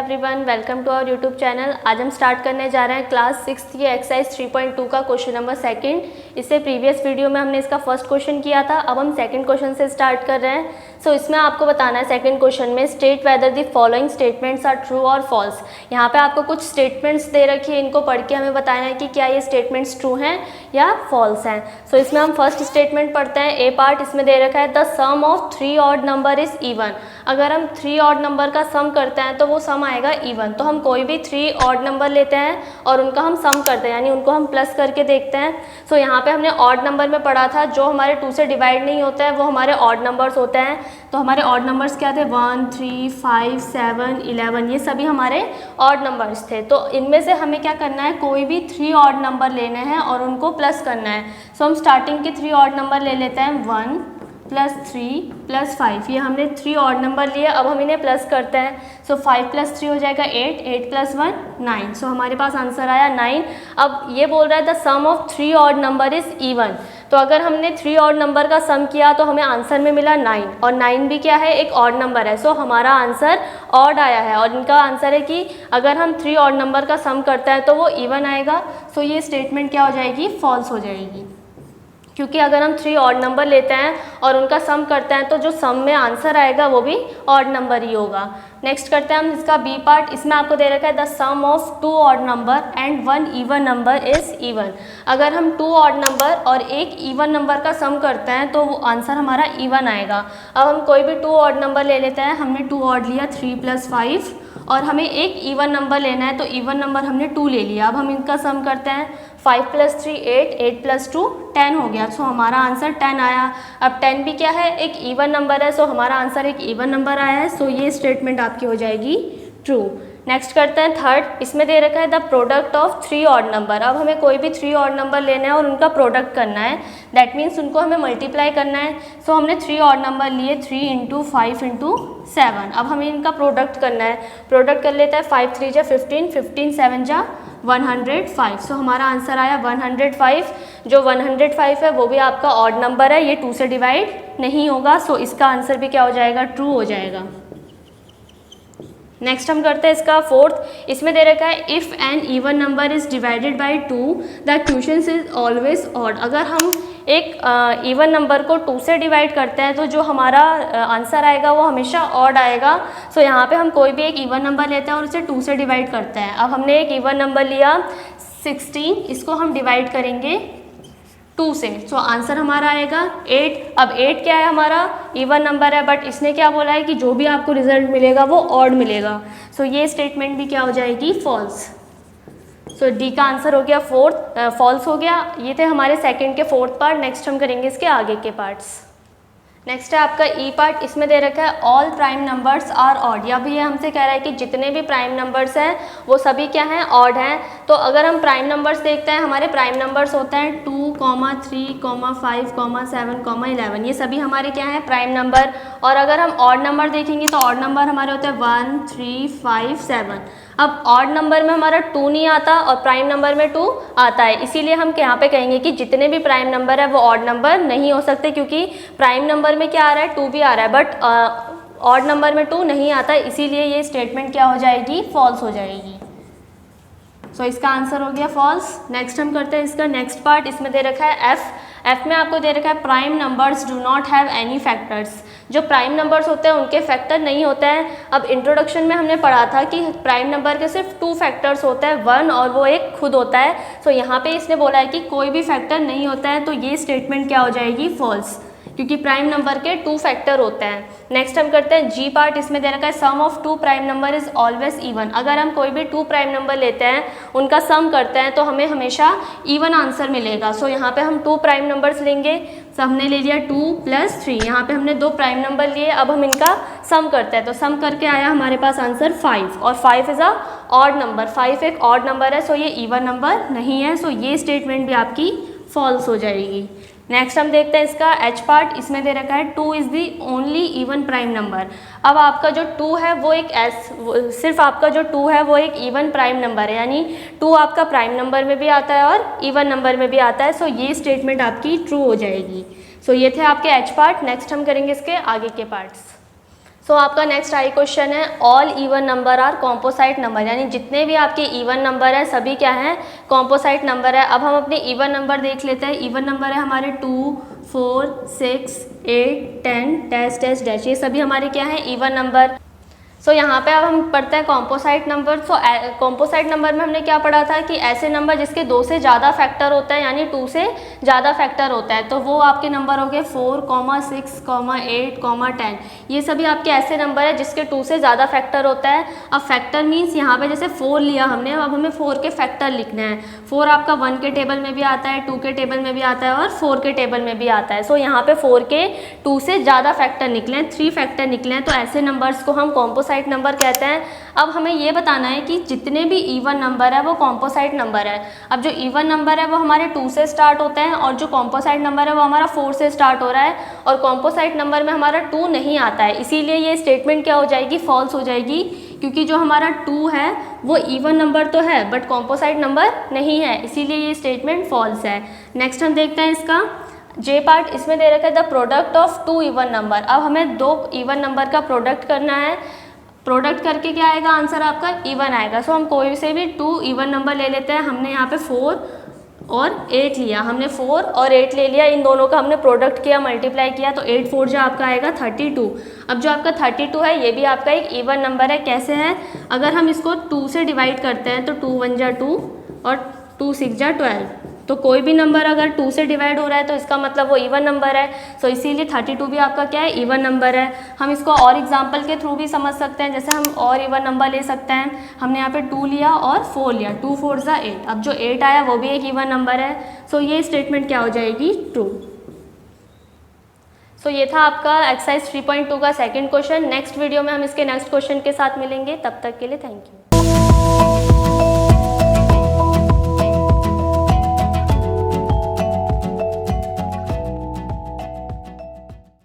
Everyone, welcome to our YouTube channel. आज हम start करने जा रहे हैं क्लास 6 की एक्सरसाइज 3.2 का क्वेश्चन नंबर सेकंड। इससे प्रीवियस वीडियो में हमने इसका फर्स्ट क्वेश्चन किया था, अब हम सेकंड क्वेश्चन से स्टार्ट कर रहे हैं। सो इसमें आपको बताना है सेकंड क्वेश्चन में state whether the following statements are true और फॉल्स। यहाँ पे आपको कुछ स्टेटमेंट्स दे रखी है, इनको पढ़ के हमें बताना है कि क्या ये स्टेटमेंट्स ट्रू हैं या फॉल्स हैं। सो इसमें हम फर्स्ट स्टेटमेंट पढ़ते हैं। ए पार्ट इसमें दे रखा है the sum of 3 odd number is even. अगर हम 3 ऑड नंबर का सम करते हैं तो वो सम आएगा इवन। तो हम कोई भी 3 ऑड नंबर लेते हैं और उनका हम सम करते हैं, यानी उनको हम प्लस करके देखते हैं। सो यहाँ पे हमने ऑड नंबर में पढ़ा था, जो हमारे 2 से डिवाइड नहीं होते हैं वो हमारे ऑड नंबर्स होते हैं। तो हमारे ऑड नंबर्स क्या थे, 1, 3, 5, 7, 11, ये सभी हमारे ऑड नंबर्स थे। तो इनमें से हमें क्या करना है, कोई भी 3 ऑड नंबर लेने हैं और उनको प्लस करना है। सो हम स्टार्टिंग के 3 ऑड नंबर ले लेते हैं, 1 + 3 + 5। ये हमने 3 ऑड नंबर लिए, अब हम इन्हें प्लस करते हैं। सो 5 + 3 हो जाएगा 8, 8 + 1 9। सो हमारे पास आंसर आया 9। अब ये बोल रहा है the sum of 3 odd number is even. तो अगर हमने 3 ऑड नंबर का सम किया तो हमें आंसर में मिला 9, और 9 भी क्या है, एक ऑड नंबर है। सो हमारा आंसर ऑड आया है, और इनका आंसर है कि अगर हम 3 ऑड नंबर का सम करते हैं तो वो इवन आएगा। सो ये स्टेटमेंट क्या हो जाएगी, फॉल्स हो जाएगी, क्योंकि अगर हम 3 ऑड नंबर लेते हैं और उनका सम करते हैं तो जो सम में आंसर आएगा वो भी ऑड नंबर ही होगा। नेक्स्ट करते हैं हम इसका बी पार्ट। इसमें आपको दे रखा है the sum of 2 odd number and 1 even number is even. अगर हम 2 ऑड नंबर और एक इवन नंबर का सम करते हैं तो वो आंसर हमारा इवन आएगा। अब हम कोई भी 2 ऑड नंबर ले लेते हैं। हमने 2 ऑड लिया 3 + 5, और हमें एक इवन नंबर लेना है, तो इवन नंबर हमने 2 ले लिया। अब हम इनका सम करते हैं, 5 + 3 8, 8 + 2 10 हो गया। सो हमारा आंसर 10 आया। अब 10 भी क्या है, एक इवन नंबर है। सो हमारा आंसर एक इवन नंबर आया है। सो ये स्टेटमेंट आपकी हो जाएगी ट्रू। नेक्स्ट करते हैं थर्ड। इसमें दे रखा है the product of 3 odd number. अब हमें कोई भी 3 ऑड नंबर लेना है और उनका प्रोडक्ट करना है, दैट मीन्स उनको हमें मल्टीप्लाई करना है। सो हमने 3 ऑड नंबर लिए, 3 × 5 × 7। अब हमें इनका प्रोडक्ट करना है। प्रोडक्ट कर लेते हैं, 5 × 3 = 15, 15 × 7 = 105। सो हमारा आंसर आया 105। जो 105 है वो भी आपका ऑड नंबर है, ये 2 से डिवाइड नहीं होगा। सो इसका आंसर भी क्या हो जाएगा, ट्रू हो जाएगा। नेक्स्ट हम करते हैं इसका फोर्थ। इसमें दे रखा है if an even number is divided by 2 the question is always odd. अगर हम एक इवन नंबर को 2 से डिवाइड करते हैं तो जो हमारा आंसर आएगा वो हमेशा ऑड आएगा। सो यहाँ पे हम कोई भी एक इवन नंबर लेते हैं और उसे 2 से डिवाइड करते हैं। अब हमने एक इवन नंबर लिया 16, इसको हम डिवाइड करेंगे 2 से। सो आंसर हमारा आएगा 8। अब 8 क्या है, हमारा इवन नंबर है, बट इसने क्या बोला है कि जो भी आपको रिजल्ट मिलेगा वो ऑड मिलेगा। सो ये स्टेटमेंट भी क्या हो जाएगी, फॉल्स। सो डी का आंसर हो गया फॉल्स हो गया। ये थे हमारे सेकंड के फोर्थ पार्ट। नेक्स्ट हम करेंगे इसके आगे के पार्ट्स। नेक्स्ट है आपका ई पार्ट। इसमें दे रखा है all prime numbers are odd. या भी ये हमसे कह रहा है कि जितने भी प्राइम नंबर्स हैं वो सभी क्या हैं, ऑड हैं। तो अगर हम प्राइम नंबर्स देखते हैं, हमारे प्राइम नंबर्स होते हैं 2, 3, 5, 7, 11। ये सभी हमारे क्या हैं, प्राइम नंबर। और अगर हम ऑड नंबर देखेंगे तो ऑड नंबर हमारे होते हैं 1, 3, 5, 7। अब ऑड नंबर में हमारा 2 नहीं आता और प्राइम नंबर में 2 आता है, इसीलिए हम यहाँ पे कहेंगे कि जितने भी प्राइम नंबर है वो ऑड नंबर नहीं हो सकते, क्योंकि प्राइम नंबर में क्या आ रहा है, 2 भी आ रहा है, बट ऑड नंबर में 2 नहीं आता है, इसीलिए ये स्टेटमेंट क्या हो जाएगी, फॉल्स हो जाएगी। सो इसका आंसर हो गया फॉल्स। नेक्स्ट हम करते हैं इसका नेक्स्ट पार्ट। इसमें दे रखा है एफ में आपको दे रखा है prime numbers do not have any factors. जो प्राइम नंबर्स होते हैं उनके फैक्टर नहीं होते हैं। अब इंट्रोडक्शन में हमने पढ़ा था कि प्राइम नंबर के सिर्फ 2 फैक्टर्स होते हैं, 1 और वो एक खुद होता है। सो यहाँ पे इसने बोला है कि कोई भी फैक्टर नहीं होता है, तो ये स्टेटमेंट क्या हो जाएगी, फॉल्स, क्योंकि प्राइम नंबर के 2 फैक्टर होते हैं। नेक्स्ट हम करते हैं जी पार्ट। इसमें दे रखा है sum of 2 prime number is always even. अगर हम कोई भी 2 प्राइम नंबर लेते हैं, उनका सम करते हैं तो हमें हमेशा इवन आंसर मिलेगा। सो यहाँ पे हम 2 प्राइम नंबर्स लेंगे। सो हमने ले लिया 2 + 3, यहाँ पे हमने 2 प्राइम नंबर लिए। अब हम इनका सम करते हैं, तो सम करके आया हमारे पास आंसर 5, और 5 इज़ अ ऑड नंबर। 5 एक ऑड नंबर है, सो ये इवन नंबर नहीं है। सो ये स्टेटमेंट भी आपकी फॉल्स हो जाएगी। नेक्स्ट हम देखते हैं इसका एच पार्ट। इसमें दे रखा है 2 is the only even prime number. अब आपका जो 2 है वो एक सिर्फ आपका जो 2 है वो एक इवन प्राइम नंबर है, यानी 2 आपका प्राइम नंबर में भी आता है और इवन नंबर में भी आता है। सो ये स्टेटमेंट आपकी ट्रू हो जाएगी। सो ये थे आपके एच पार्ट। नेक्स्ट हम करेंगे इसके आगे के पार्ट्स। सो आपका नेक्स्ट आई क्वेश्चन है all even number are composite number, यानी जितने भी आपके इवन नंबर है सभी क्या हैं, कॉम्पोसाइट नंबर है। अब हम अपने इवन नंबर देख लेते हैं। इवन नंबर है हमारे 2, 4, 6, 8, 10 डैश डैश डैश, ये सभी हमारे क्या हैं, इवन नंबर। सो यहाँ पे अब हम पढ़ते हैं कॉम्पोसाइट नंबर। सो कॉम्पोसाइट नंबर में हमने क्या पढ़ा था कि ऐसे नंबर जिसके 2 से ज़्यादा फैक्टर होता है, यानी 2 से ज़्यादा फैक्टर होता है, तो वो आपके नंबर हो गए 4, 6, 8, 10। ये सभी आपके ऐसे नंबर है जिसके 2 से ज़्यादा फैक्टर होता है। अब फैक्टर मीन्स यहाँ पे जैसे 4 लिया हमने, अब हमें 4 के फैक्टर लिखना है। 4 आपका 1 के टेबल में भी आता है, 2 के टेबल में भी आता है और 4 के टेबल में भी आता है। सो यहाँ पे 4 के 2 से ज़्यादा फैक्टर निकले हैं, 3 फैक्टर निकले हैं, तो ऐसे नंबर्स को हम कॉम्पोसाइट नंबर कहते हैं। अब हमें ये बताना है कि जितने भी इवन नंबर है वो कॉम्पोसाइट नंबर है। अब जो इवन नंबर है वो हमारे 2 से स्टार्ट होते हैं और जो कॉम्पोसाइट नंबर है वो हमारा 4 से स्टार्ट हो रहा है, और कॉम्पोसाइट नंबर में हमारा 2 नहीं आता है, इसीलिए ये स्टेटमेंट क्या हो जाएगी, फॉल्स हो जाएगी, क्योंकि जो हमारा 2 है वो इवन नंबर तो है बट कॉम्पोसाइट नंबर नहीं है, इसीलिए ये स्टेटमेंट फॉल्स है। नेक्स्ट हम देखते हैं इसका जे पार्ट। इसमें दे रखा है the product of 2 even number. अब हमें 2 इवन नंबर का प्रोडक्ट करना है। प्रोडक्ट करके क्या आएगा, आंसर आपका इवन आएगा। सो हम कोई से भी 2 इवन नंबर ले लेते हैं। हमने यहाँ पे 4 और 8 लिया, हमने 4 और 8 ले लिया, इन दोनों का हमने प्रोडक्ट किया, मल्टीप्लाई किया, तो 8 4 जो आपका आएगा 32। अब जो आपका 32 है ये भी आपका एक इवन नंबर है। कैसे है, अगर हम इसको 2 से डिवाइड करते हैं तो 2 1 जा 2 और 2 6 जा 12, तो कोई भी नंबर अगर 2 से डिवाइड हो रहा है तो इसका मतलब वो इवन नंबर है। सो इसीलिए 32 भी आपका क्या है, इवन नंबर है। हम इसको और एग्जांपल के थ्रू भी समझ सकते हैं, जैसे हम और इवन नंबर ले सकते हैं। हमने यहाँ पे 2 लिया और 4 लिया, 2 4 जा 8, अब जो 8 आया वो भी एक इवन नंबर है। सो ये स्टेटमेंट क्या हो जाएगी, ट्रू। सो ये था आपका एक्सरसाइज 3.2 का सेकेंड क्वेश्चन। नेक्स्ट वीडियो में हम इसके नेक्स्ट क्वेश्चन के साथ मिलेंगे, तब तक के लिए थैंक यू।